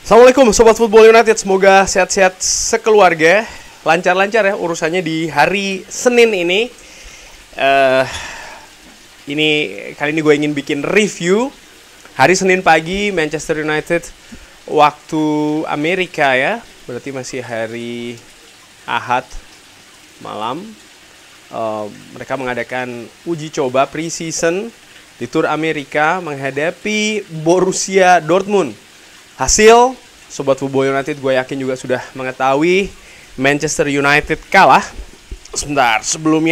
Assalamualaikum Sobat Football United, semoga sehat-sehat sekeluarga, lancar-lancar ya urusannya di hari Senin ini. Ini kali ini gue ingin bikin review hari Senin pagi Manchester United waktu Amerika ya, berarti masih hari Ahad malam. Mereka mengadakan uji coba pre-season di Tour Amerika menghadapi Borussia Dortmund. Hasil, Sobat Football United gue yakin juga sudah mengetahui, Manchester United kalah. Sebentar, sebelum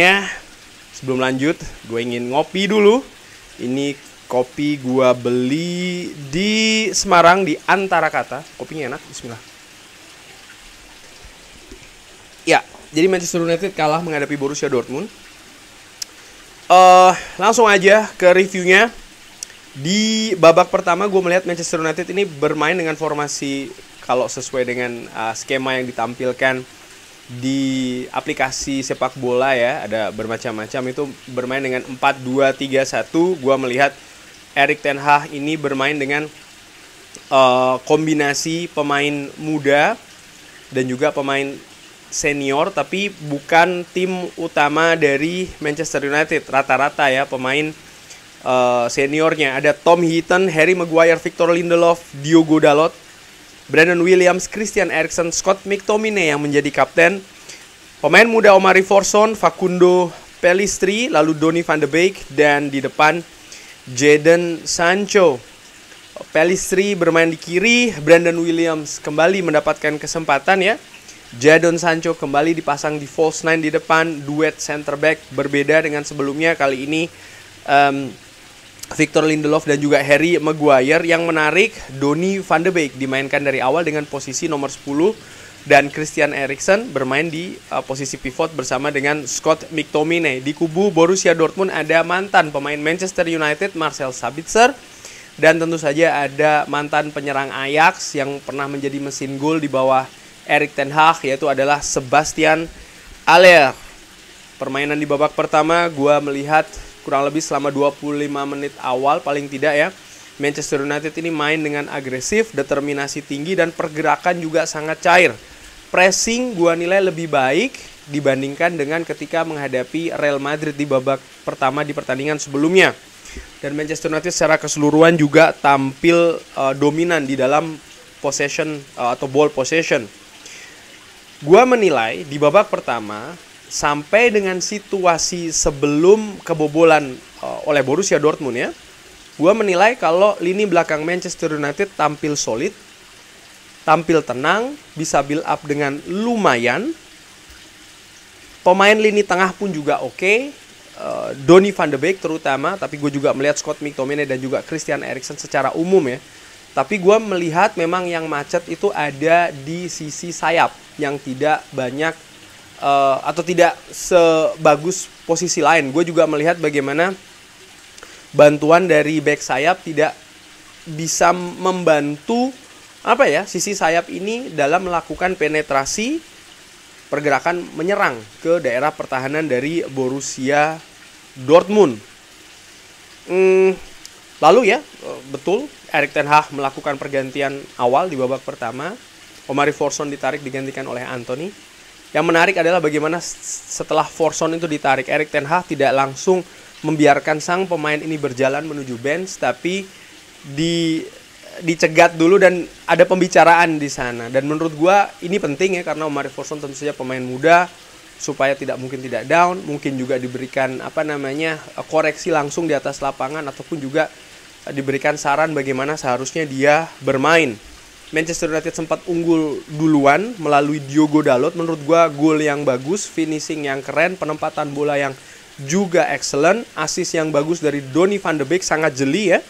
lanjut, gue ingin ngopi dulu. Ini kopi gue beli di Semarang, di Antara Kata. Kopinya enak, bismillah. Ya, jadi Manchester United kalah menghadapi Borussia Dortmund. Langsung aja ke reviewnya. Di babak pertama gue melihat Manchester United ini bermain dengan formasi, kalau sesuai dengan skema yang ditampilkan di aplikasi sepak bola ya, ada bermacam-macam, itu bermain dengan 4-2-3-1. Gue melihat Erik ten Hag ini bermain dengan kombinasi pemain muda dan juga pemain senior, tapi bukan tim utama dari Manchester United. Rata-rata ya pemain seniornya ada Tom Heaton, Harry Maguire, Victor Lindelof, Diogo Dalot, Brandon Williams, Christian Eriksen, Scott McTominay yang menjadi kapten. Pemain muda Omari Forson, Facundo Pellistri, lalu Donny van de Beek, dan di depan Jadon Sancho. Pellistri bermain di kiri, Brandon Williams kembali mendapatkan kesempatan ya. Jadon Sancho kembali dipasang di false nine di depan, duet center back berbeda dengan sebelumnya. Kali ini Victor Lindelof dan juga Harry Maguire. Yang menarik, Donny van de Beek dimainkan dari awal dengan posisi nomor 10 dan Christian Eriksen bermain di posisi pivot bersama dengan Scott McTominay. Di kubu Borussia Dortmund ada mantan pemain Manchester United Marcel Sabitzer, dan tentu saja ada mantan penyerang Ajax yang pernah menjadi mesin gol di bawah Erik ten Hag, yaitu adalah Sebastian Haller. Permainan di babak pertama gua melihat kurang lebih selama 25 menit awal paling tidak ya, Manchester United ini main dengan agresif, determinasi tinggi, dan pergerakan juga sangat cair. Pressing gua nilai lebih baik dibandingkan dengan ketika menghadapi Real Madrid di babak pertama di pertandingan sebelumnya. Dan Manchester United secara keseluruhan juga tampil dominan di dalam possession atau ball possession. Gua menilai di babak pertama sampai dengan situasi sebelum kebobolan oleh Borussia Dortmund ya, gue menilai kalau lini belakang Manchester United tampil solid, tampil tenang, bisa build up dengan lumayan. Pemain lini tengah pun juga oke, Donny van de Beek terutama, tapi gue juga melihat Scott McTominay dan juga Christian Eriksen secara umum ya. Tapi gue melihat memang yang macet itu ada di sisi sayap yang tidak banyak atau tidak sebagus posisi lain. Gue juga melihat bagaimana bantuan dari back sayap tidak bisa membantu sisi sayap ini dalam melakukan penetrasi pergerakan menyerang ke daerah pertahanan dari Borussia Dortmund. Lalu ya, betul Erik ten Hag melakukan pergantian awal di babak pertama. Omari Forson ditarik digantikan oleh Anthony. Yang menarik adalah bagaimana setelah Forson itu ditarik, Erik ten Hag tidak langsung membiarkan sang pemain ini berjalan menuju bench, tapi dicegat dulu dan ada pembicaraan di sana. Dan menurut gua ini penting ya, karena Omari Forson tentu saja pemain muda, supaya tidak down, mungkin juga diberikan koreksi langsung di atas lapangan, ataupun juga diberikan saran bagaimana seharusnya dia bermain. Manchester United sempat unggul duluan melalui Diogo Dalot. Menurut gua gol yang bagus, finishing yang keren, penempatan bola yang juga excellent, assist yang bagus dari Donny van de Beek, sangat jeli ya.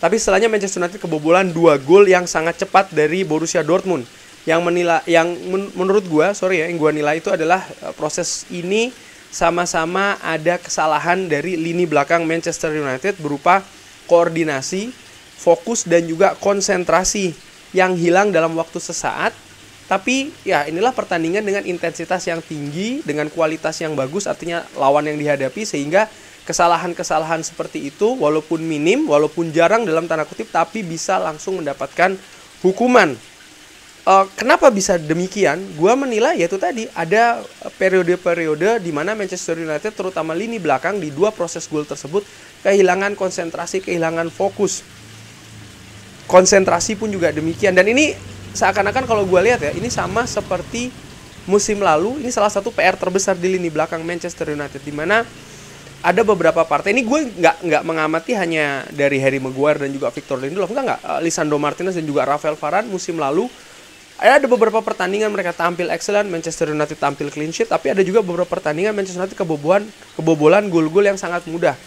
Tapi setelahnya Manchester United kebobolan 2 gol yang sangat cepat dari Borussia Dortmund. Menurut gua nilai itu adalah proses ini sama-sama ada kesalahan dari lini belakang Manchester United berupa koordinasi, fokus, dan juga konsentrasi yang hilang dalam waktu sesaat. Tapi ya inilah pertandingan dengan intensitas yang tinggi, dengan kualitas yang bagus, artinya lawan yang dihadapi, sehingga kesalahan-kesalahan seperti itu walaupun minim, walaupun jarang dalam tanda kutip, tapi bisa langsung mendapatkan hukuman. Kenapa bisa demikian? Gua menilai yaitu tadi ada periode-periode di mana Manchester United terutama lini belakang di dua proses gol tersebut kehilangan konsentrasi, kehilangan fokus. Konsentrasi pun juga demikian, dan ini seakan-akan kalau gue lihat ya, ini sama seperti musim lalu. Ini salah satu PR terbesar di lini belakang Manchester United, di mana ada beberapa partai. Ini gue nggak mengamati hanya dari Harry Maguire dan juga Victor Lindelof, enggak. Lisandro Martinez dan juga Rafael Varane musim lalu ada beberapa pertandingan mereka tampil excellent, Manchester United tampil clean sheet, tapi ada juga beberapa pertandingan Manchester United kebobolan gol-gol yang sangat mudah.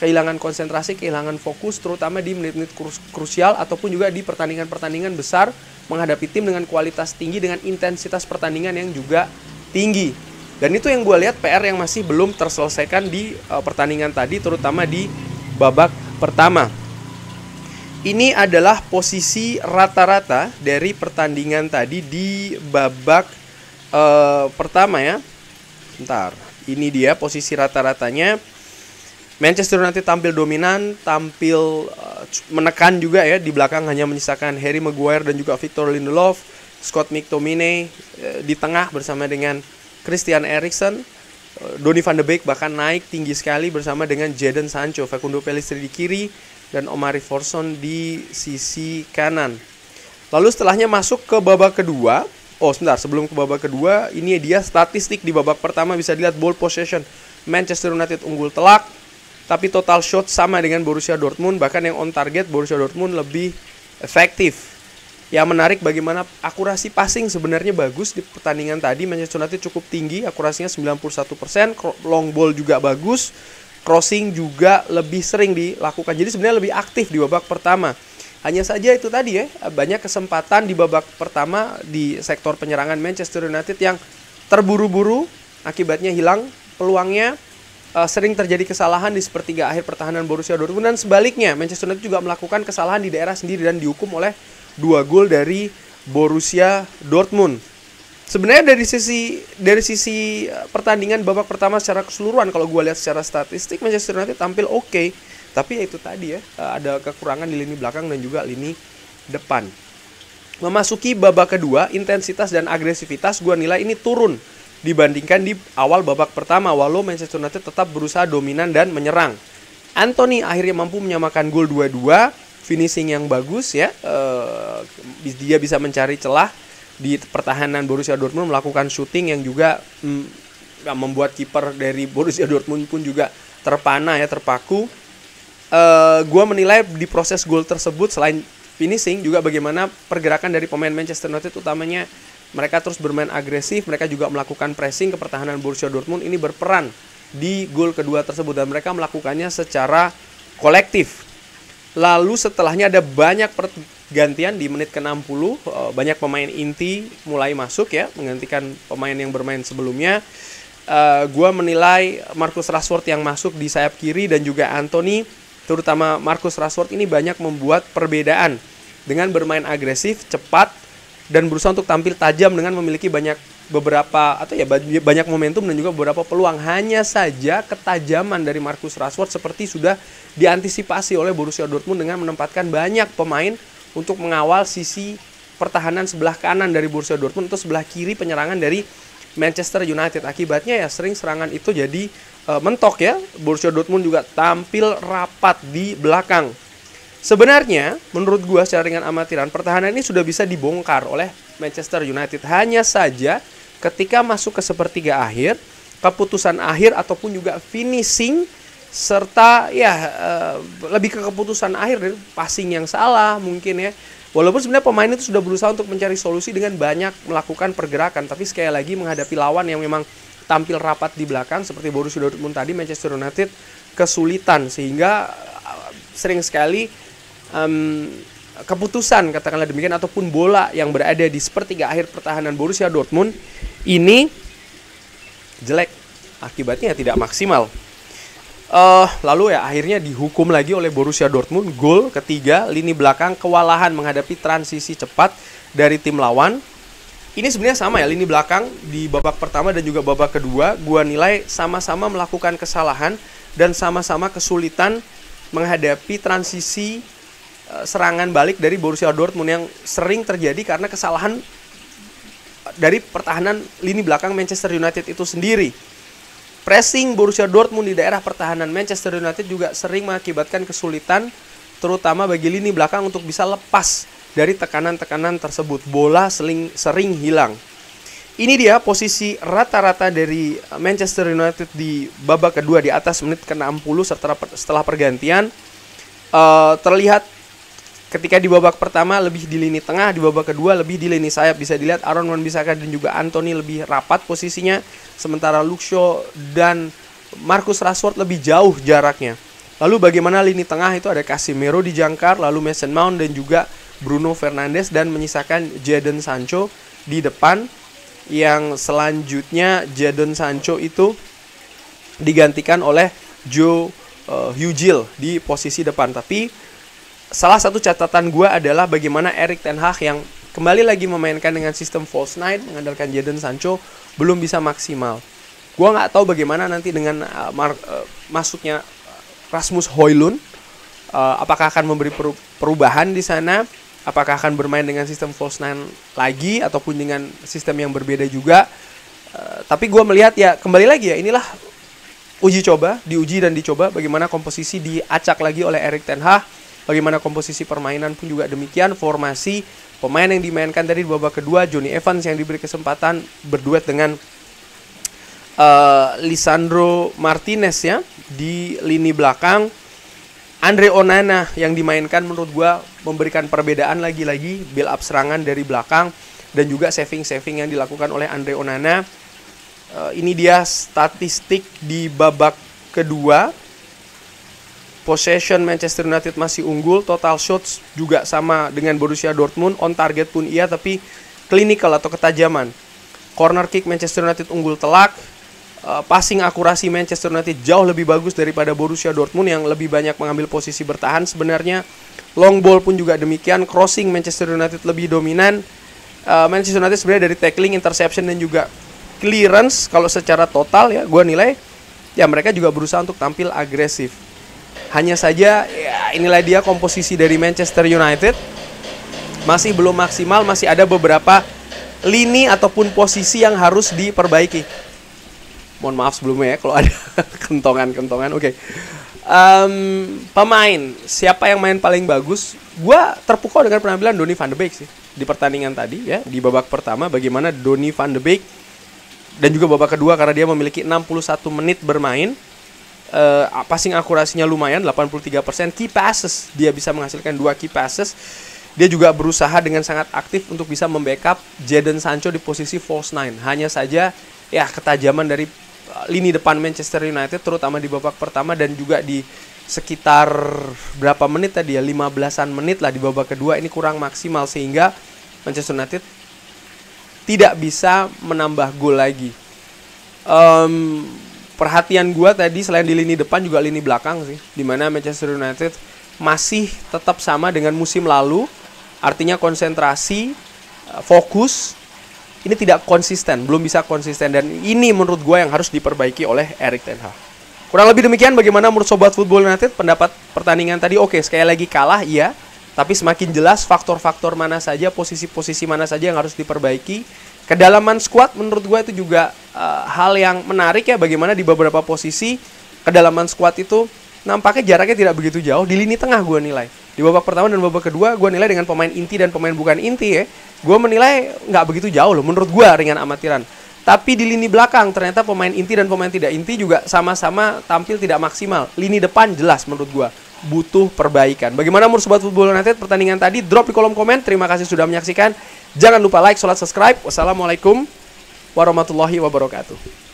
Kehilangan konsentrasi, kehilangan fokus, terutama di menit-menit krusial ataupun juga di pertandingan-pertandingan besar menghadapi tim dengan kualitas tinggi, dengan intensitas pertandingan yang juga tinggi. Dan itu yang gue lihat PR yang masih belum terselesaikan di pertandingan tadi, terutama di babak pertama. Ini adalah posisi rata-rata dari pertandingan tadi di babak pertama ya. Bentar, ini dia posisi rata-ratanya. Manchester United tampil dominan, tampil menekan juga ya. Di belakang hanya menyisakan Harry Maguire dan juga Victor Lindelof, Scott McTominay di tengah bersama dengan Christian Eriksen, Donny van de Beek bahkan naik tinggi sekali bersama dengan Jadon Sancho, Facundo Pellistri di kiri, dan Omari Forson di sisi kanan. Lalu setelahnya masuk ke babak kedua. Oh sebentar, sebelum ke babak kedua, ini dia statistik di babak pertama. Bisa dilihat ball possession Manchester United unggul telak, tapi total shot sama dengan Borussia Dortmund. Bahkan yang on target Borussia Dortmund lebih efektif. Yang menarik bagaimana akurasi passing sebenarnya bagus di pertandingan tadi. Manchester United cukup tinggi, akurasinya 91%, long ball juga bagus, crossing juga lebih sering dilakukan. Jadi sebenarnya lebih aktif di babak pertama. Hanya saja itu tadi ya, banyak kesempatan di babak pertama di sektor penyerangan Manchester United yang terburu-buru, akibatnya hilang peluangnya. Sering terjadi kesalahan di sepertiga akhir pertahanan Borussia Dortmund, dan sebaliknya Manchester United juga melakukan kesalahan di daerah sendiri dan dihukum oleh 2 gol dari Borussia Dortmund. Sebenarnya dari sisi pertandingan babak pertama secara keseluruhan, kalau gue lihat secara statistik Manchester United tampil oke, tapi ya itu tadi ya, ada kekurangan di lini belakang dan juga lini depan. Memasuki babak kedua, intensitas dan agresivitas gue nilai ini turun dibandingkan di awal babak pertama, walau Manchester United tetap berusaha dominan dan menyerang. Anthony akhirnya mampu menyamakan gol 2-2, finishing yang bagus ya, dia bisa mencari celah di pertahanan Borussia Dortmund, melakukan shooting yang juga membuat kiper dari Borussia Dortmund pun juga terpana ya, terpaku. Gua menilai di proses gol tersebut selain finishing juga bagaimana pergerakan dari pemain Manchester United, utamanya mereka terus bermain agresif, mereka juga melakukan pressing ke pertahanan Borussia Dortmund. Ini berperan di gol kedua tersebut dan mereka melakukannya secara kolektif. Lalu setelahnya ada banyak pergantian di menit ke-60, banyak pemain inti mulai masuk ya, menggantikan pemain yang bermain sebelumnya. Gua menilai Marcus Rashford yang masuk di sayap kiri dan juga Anthony, terutama Marcus Rashford ini banyak membuat perbedaan dengan bermain agresif, cepat, dan berusaha untuk tampil tajam dengan memiliki banyak momentum dan juga beberapa peluang. Hanya saja ketajaman dari Marcus Rashford seperti sudah diantisipasi oleh Borussia Dortmund dengan menempatkan banyak pemain untuk mengawal sisi pertahanan sebelah kanan dari Borussia Dortmund atau sebelah kiri penyerangan dari Manchester United. Akibatnya ya sering serangan itu jadi mentok ya. Borussia Dortmund juga tampil rapat di belakang. Sebenarnya menurut gua secara ringan amatiran, pertahanan ini sudah bisa dibongkar oleh Manchester United. Hanya saja ketika masuk ke sepertiga akhir, keputusan akhir ataupun juga finishing, serta ya lebih ke keputusan akhir dari passing yang salah mungkin ya. Walaupun sebenarnya pemain itu sudah berusaha untuk mencari solusi dengan banyak melakukan pergerakan, tapi sekali lagi menghadapi lawan yang memang tampil rapat di belakang seperti Borussia Dortmund tadi, Manchester United kesulitan, sehingga sering sekali keputusan katakanlah demikian ataupun bola yang berada di sepertiga akhir pertahanan Borussia Dortmund ini jelek, akibatnya tidak maksimal. Lalu ya akhirnya dihukum lagi oleh Borussia Dortmund. Gol ketiga, lini belakang kewalahan menghadapi transisi cepat dari tim lawan. Ini sebenarnya sama ya, lini belakang di babak pertama dan juga babak kedua gua nilai sama-sama melakukan kesalahan dan sama-sama kesulitan menghadapi transisi serangan balik dari Borussia Dortmund yang sering terjadi karena kesalahan dari pertahanan lini belakang Manchester United itu sendiri. Pressing Borussia Dortmund di daerah pertahanan Manchester United juga sering mengakibatkan kesulitan terutama bagi lini belakang untuk bisa lepas dari tekanan-tekanan tersebut. Bola sering hilang. Ini dia posisi rata-rata dari Manchester United di babak kedua di atas menit ke-60 setelah pergantian. Terlihat ketika di babak pertama lebih di lini tengah, di babak kedua lebih di lini sayap. Bisa dilihat Aaron Wan-Bissaka dan juga Anthony lebih rapat posisinya, sementara Luke Shaw dan Marcus Rashford lebih jauh jaraknya. Lalu bagaimana lini tengah itu ada Casemiro di jangkar, lalu Mason Mount dan juga Bruno Fernandes, dan menyisakan Jadon Sancho di depan, yang selanjutnya Jadon Sancho itu digantikan oleh Joe Hugel di posisi depan. Tapi salah satu catatan gue adalah bagaimana Erik ten Hag yang kembali lagi memainkan dengan sistem false nine mengandalkan Jadon Sancho belum bisa maksimal. Gue nggak tahu bagaimana nanti dengan masuknya Rasmus Højlund, apakah akan memberi perubahan di sana, apakah akan bermain dengan sistem false nine lagi ataupun dengan sistem yang berbeda juga. Tapi gue melihat ya kembali lagi ya, inilah diuji dan dicoba bagaimana komposisi diacak lagi oleh Erik ten Hag, bagaimana komposisi permainan pun juga demikian. Formasi pemain yang dimainkan tadi di babak kedua, Johnny Evans yang diberi kesempatan berduet dengan Lisandro Martinez ya di lini belakang. Andre Onana yang dimainkan menurut gua memberikan perbedaan lagi-lagi, build up serangan dari belakang dan juga saving yang dilakukan oleh Andre Onana. Ini dia statistik di babak kedua. Possession Manchester United masih unggul, total shots juga sama dengan Borussia Dortmund, on target pun iya, tapi clinical atau ketajaman. Corner kick Manchester United unggul telak. Passing akurasi Manchester United jauh lebih bagus daripada Borussia Dortmund yang lebih banyak mengambil posisi bertahan sebenarnya. Long ball pun juga demikian. Crossing Manchester United lebih dominan. Manchester United sebenarnya dari tackling, interception dan juga clearance, kalau secara total ya gue nilai ya mereka juga berusaha untuk tampil agresif. Hanya saja ya inilah dia komposisi dari Manchester United masih belum maksimal, masih ada beberapa lini ataupun posisi yang harus diperbaiki. Mohon maaf sebelumnya ya kalau ada kentongan. Oke. Pemain siapa yang main paling bagus? Gua terpukau dengan penampilan Donny van de Beek sih di pertandingan tadi ya, di babak pertama bagaimana Donny van de Beek, dan juga babak kedua karena dia memiliki 61 menit bermain. Passing akurasinya lumayan 83%, key passes dia bisa menghasilkan 2 key passes. Dia juga berusaha dengan sangat aktif untuk bisa membackup Jadon Sancho di posisi false nine. Hanya saja ya ketajaman dari lini depan Manchester United terutama di babak pertama dan juga di sekitar berapa menit tadi ya, 15-an menit lah di babak kedua ini kurang maksimal sehingga Manchester United tidak bisa menambah gol lagi. Perhatian gue tadi selain di lini depan juga lini belakang sih, dimana Manchester United masih tetap sama dengan musim lalu, artinya konsentrasi, fokus, ini tidak konsisten, belum bisa konsisten, dan ini menurut gue yang harus diperbaiki oleh Erik ten Hag. Kurang lebih demikian bagaimana menurut Sobat Football United pendapat pertandingan tadi. Oke, sekali lagi kalah iya, tapi semakin jelas faktor-faktor mana saja, posisi-posisi mana saja yang harus diperbaiki. Kedalaman squad menurut gue itu juga hal yang menarik ya, bagaimana di beberapa posisi kedalaman squad itu nampaknya jaraknya tidak begitu jauh. Di lini tengah gue nilai di babak pertama dan babak kedua gue nilai dengan pemain inti dan pemain bukan inti ya, gue menilai nggak begitu jauh loh menurut gue, ringan amatiran. Tapi di lini belakang ternyata pemain inti dan pemain tidak inti juga sama-sama tampil tidak maksimal. Lini depan jelas menurut gue butuh perbaikan. Bagaimana menurut Sobat Football United pertandingan tadi? Drop di kolom komen. Terima kasih sudah menyaksikan. Jangan lupa like, subscribe. Wassalamualaikum warahmatullahi wabarakatuh.